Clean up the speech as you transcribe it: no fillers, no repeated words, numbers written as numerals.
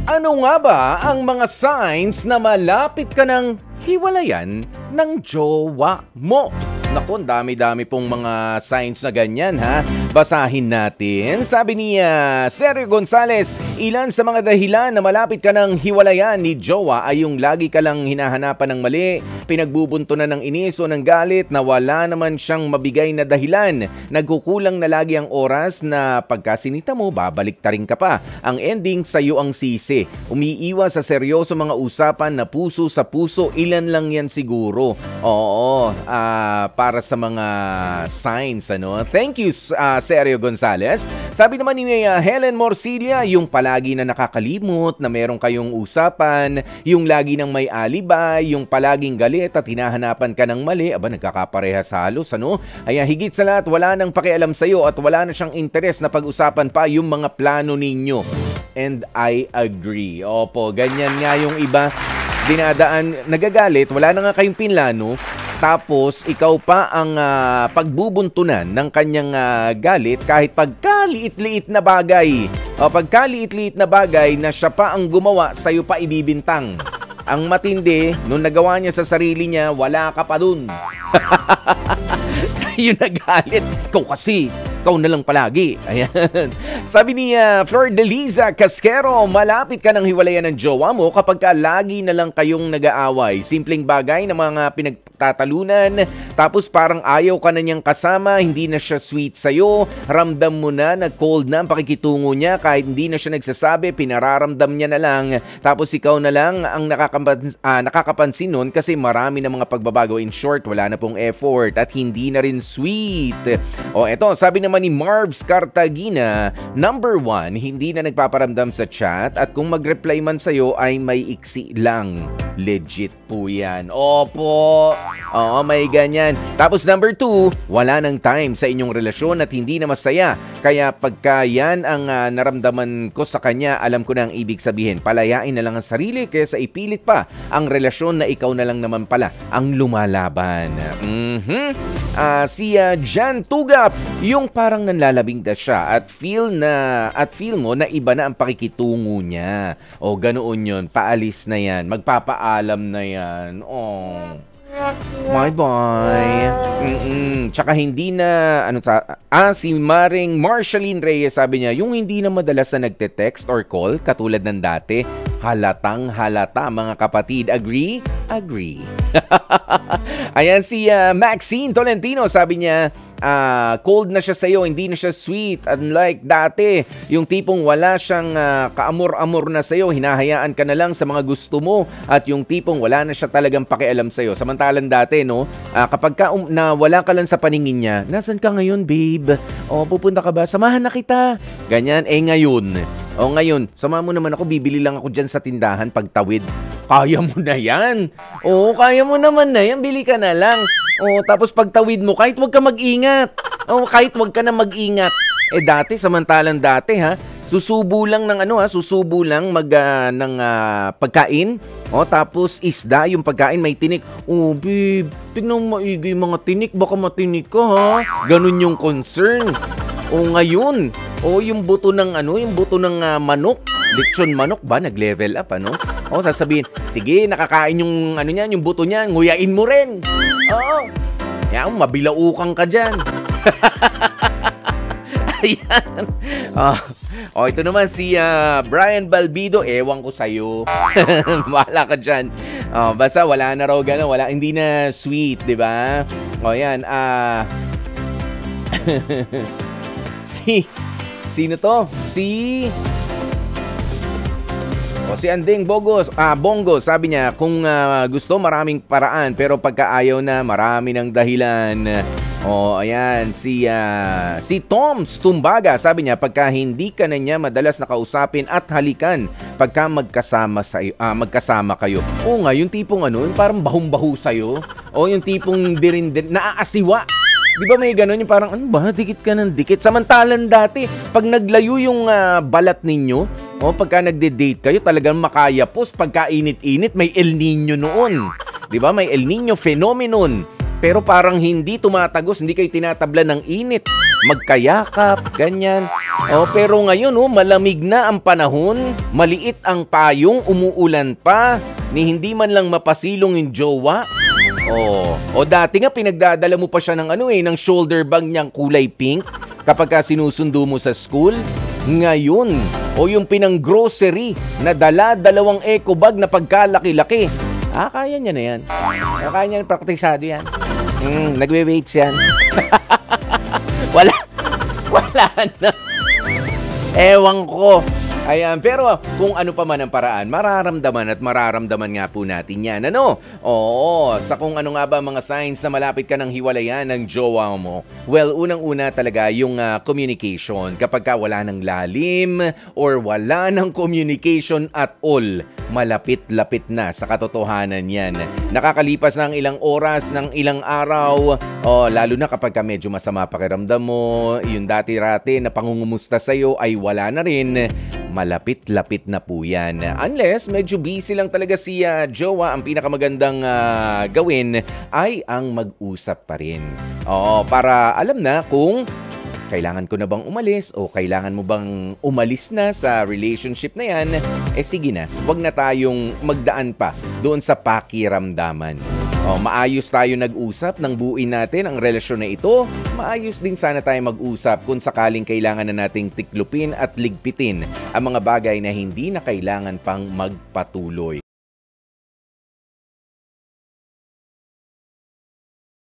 Ano nga ba ang mga signs na malapit ka ng hiwalayan ng jowa mo? Naku, dami-dami pong mga signs na ganyan ha. Basahin natin. Sabi ni Sergio Gonzalez, ilan sa mga dahilan na malapit ka ng hiwalayan ni jowa ay yung lagi ka lang hinahanapan ng mali, pinagbubuntunan ng inis o ng galit na wala naman siyang mabigay na dahilan. Nagkukulang na lagi ang oras na pagkasinita mo, babalik ta rin ka pa. Ang ending, sa'yo ang sisi. Umiiwas sa seryoso mga usapan na puso sa puso, ilan lang yan siguro. Oo, para sa mga signs, ano. Thank you, Sergio Gonzalez. Sabi naman ni Helen Morcilia, yung palagi na nakakalimot na meron kayong usapan, yung lagi nang may alibay, yung palaging galit at hinahanapan ka ng mali, aba nagkakaparehas halos, ano. Ay higit sa lahat, wala nang pakialam sa'yo at wala na siyang interes na pag-usapan pa yung mga plano ninyo. And I agree. Opo, ganyan nga yung iba. Dinadaan, nagagalit, wala na nga kayong pinlano. Tapos, ikaw pa ang pagbubuntunan ng kanyang galit kahit pagkaliit-liit na bagay. O pagkaliit-liit na bagay na siya pa ang gumawa, sa'yo pa ibibintang. Ang matindi, nung nagawa niya sa sarili niya, wala ka pa dun. Sa'yo nagalit. Ikaw kasi, ikaw na lang palagi. Ayan. Sabi ni Flor de Liza Casquero, malapit ka ng hiwalayan ng jowa mo kapag ka lagi na lang kayong nag-aaway. Simpleng bagay na mga pinagtatalunan, tapos parang ayaw ka na niyang kasama, hindi na siya sweet sa'yo, ramdam mo na, nag-cold na ang pakikitungo niya, kahit hindi na siya nagsasabi, pinararamdam niya na lang, tapos ikaw na lang ang nakakapansin nun kasi marami na mga pagbabago. In short, wala na pong effort at hindi na rin sweet. O eto, sabi naman ni Marvs Cartagina, number 1, hindi na nagpaparamdam sa chat at kung mag-reply man sa'yo ay may iksi lang. Legit po yan. Opo. Oo, may ganyan. Tapos number 2, wala nang time sa inyong relasyon at hindi na masaya. Kaya pagka yan ang naramdaman ko sa kanya, alam ko na ang ibig sabihin. Palayain na lang ang sarili kaysa ipilit pa ang relasyon na ikaw na lang naman pala ang lumalaban. Si Jan Tugap, yung parang nanlalabing na siya at feel mo na iba na ang pakikitungo niya. O ganoon yun, paalis na yan, magpapaalam na yan. Oh. Bye-bye. Tsaka hindi na, si Maring Marceline Reyes, sabi niya, yung hindi na madalas na nagte-text or call, katulad ng dati, halatang halata mga kapatid. Agree? Agree. Ayan si Maxine Tolentino, sabi niya, cold na siya sa'yo, hindi na siya sweet. Unlike dati, yung tipong wala siyang kaamor-amor na sa'yo, hinahayaan ka na lang sa mga gusto mo, at yung tipong wala na siya talagang pakialam sa'yo. Samantalang dati, no, kapag na wala ka lang sa paningin niya, nasan ka ngayon, babe? O, pupunta ka ba? Samahan na kita. Ganyan, ngayon, sama mo naman ako, bibili lang ako dyan sa tindahan pagtawid. Kaya mo na yan. Oo, kaya mo naman na yan, bili ka na lang. Oh, tapos pagtawid mo, kahit wag ka mag-ingat. Oh, kahit wag ka na mag-ingat. Samantalang dati susubo lang ng susubo lang ng pagkain. Oh, tapos isda, yung pagkain may tinik. Oh, babe, tignan mo maigi yung mga tinik, baka matinik ka Ganun yung concern. Oh, ngayon, yung buto ng manok. Lechon manok ba? Nag-level up, O, sasabihin, sige, nakakain yung yung buto niya, nguyain mo rin. Oo. Yan, mabilaukan ka dyan. Ayan. Ito naman si Brian Balbido. Ewan ko sa'yo. Bahala ka dyan. Basta wala na raw gano'n. Hindi na sweet, di ba? Yan. Sino to? Si Andeng Bongo, sabi niya, kung gusto maraming paraan, pero pagka ayaw na, marami ng dahilan. Ayan, si Toms Tumbaga, sabi niya, pagka hindi ka na niya madalas nakausapin at halikan, pagka magkasama kayo. Oo nga, yung tipong yung parang bahong-baho sa'yo. O yung tipong naaasiwa. Di ba may gano'n yung parang, dikit ka ng dikit. Samantalang dati, pag naglayo yung balat ninyo, pagka nagde-date kayo, talagang makayapos. Pagka init-init, may El Nino noon. Di ba? May El Nino phenomenon. Pero parang hindi tumatagos, hindi kayo tinatabla ng init. magkayakap, ganyan. Pero ngayon, malamig na ang panahon, maliit ang payong, umuulan pa, ni hindi man lang mapasilong yung jowa. Dati nga pinagdadala mo pa siya ng shoulder bag niyang kulay pink kapag ka sinusundo mo sa school. Ngayon, yung pinang-grocery na dala-dalawang eco bag na pagkalaki-laki. Kaya niya na yan. Kaya niya, praktisado yan. Nagwe-weights yan. Wala na. Ewan ko. Ayan, pero kung ano pa man ang paraan, mararamdaman nga po natin yan. Sa kung ano nga ba mga signs na malapit ka ng hiwalayan ng jowa mo. Well, unang-una talaga yung communication. Kapag ka wala ng lalim or wala ng communication at all, malapit-lapit na sa katotohanan yan. Nakakalipas ng ilang oras, ng ilang araw, lalo na kapag ka medyo masama pakiramdam mo, yung dati-rati na pangungumusta sa'yo ay wala na rin, malapit-lapit na po yan. Unless medyo busy lang talaga si jowa, ang pinakamagandang gawin ay ang mag-usap pa rin. Para alam na kung kailangan ko na bang umalis o kailangan mo bang umalis na sa relationship na yan, sige na, wag na tayong magdaan pa doon sa pakiramdaman. Maayos tayo nag-usap nang buuin natin ang relasyon na ito. Maayos din sana tayo mag-usap kung sakaling kailangan na nating tiklupin at ligpitin ang mga bagay na hindi na kailangan pang magpatuloy.